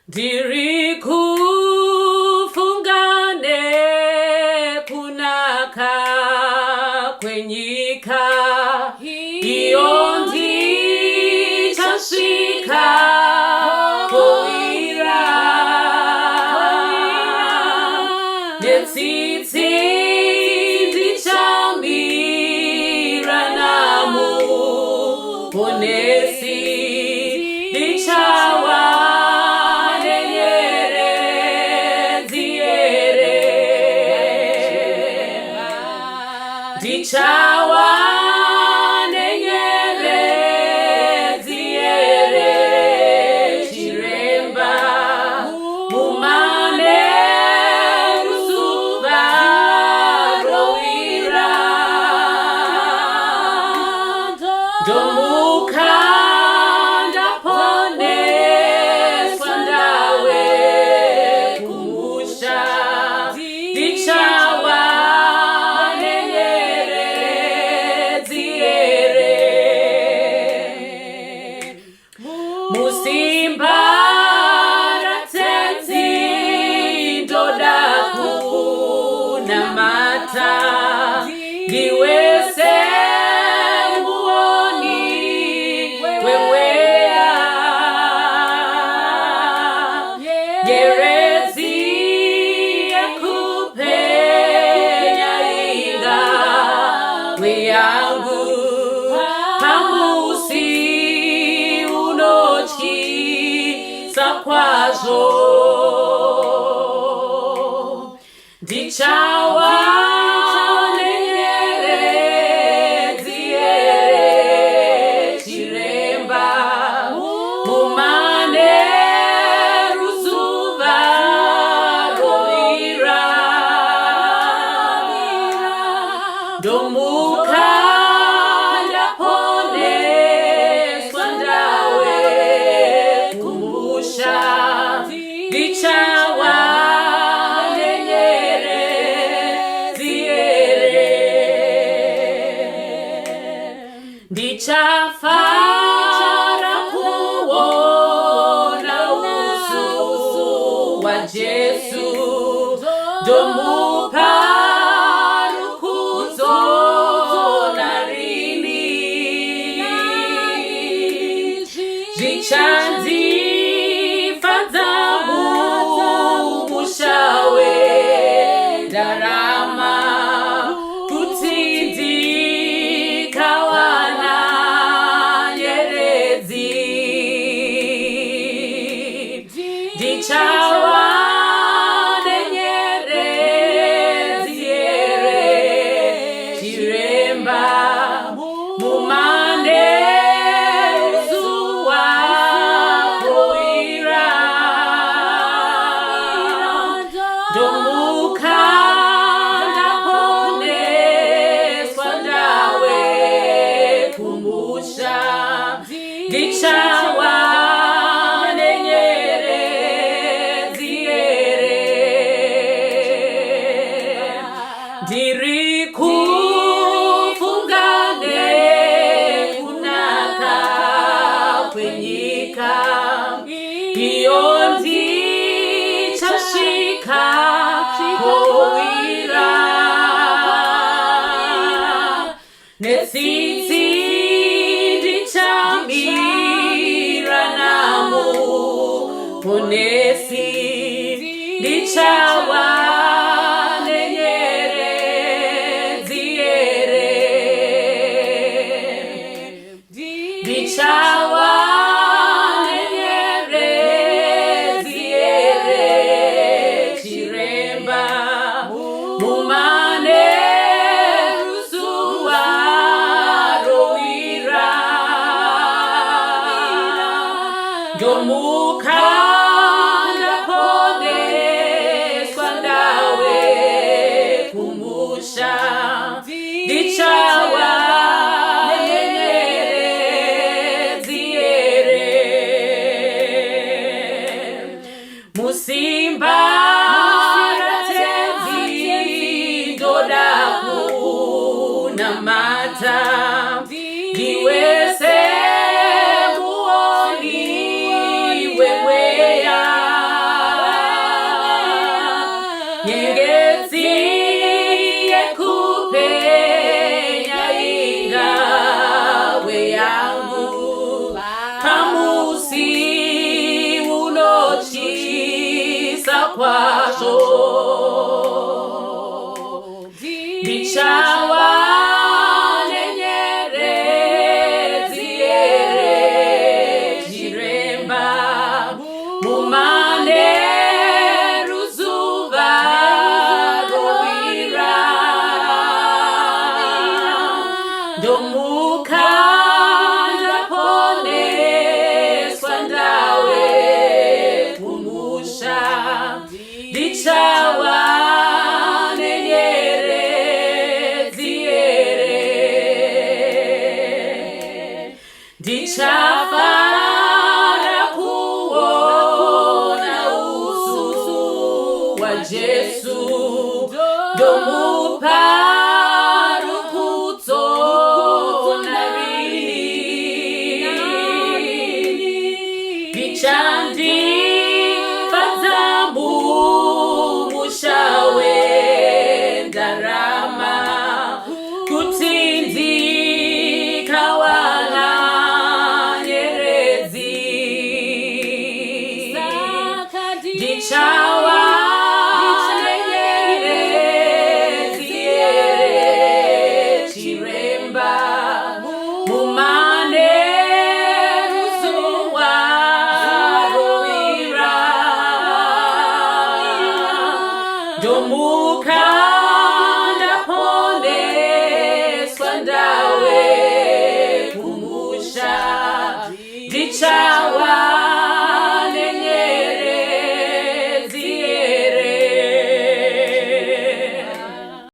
Diri kufungane kunaka kwenyika iyo ndichasvika koira netsitsi ndichamira namu ponesi ndichawa Dichawa nenyere ziere chiremba mumane rusuba roira domuka ndapone swandawe kumusha dichawa Musimba ratenzi ndodaku na mata diwese muoni wewea yerezi ekupenya inga weyangu pamusi sakwazo dichawa nenyere ziere chiremba mumane ruzuva roira domuka ndapone swandawe dichawa nenyere ziere dichafara kuona uso wa Jesu domupa rukuzo narini dichanzi darama kutidi kawana yerezi dichawa nenyere ziere chiremba mumane zuwa koira domuka dichawa nenyere ziere diri kufungane kunaka kwenyika iyo ndichasvika koira netsitsi ponesi dichawa nenyere ziere dichawa nenyere ziere chiremba mumane rusuwa roira domuka dichawa nenyere ziere musimba ratenzi ndodaku na mata diwese muoni wewe musi unochisa kwasho dichawa nenyerezi ere jiremba mumane ruzuva rovira domukanda pone swandawe kumusha dichawa dichafara kuona uso wa Jesu domuparu kutona rini bichandi fazambu mushawe darama kutindi kawana child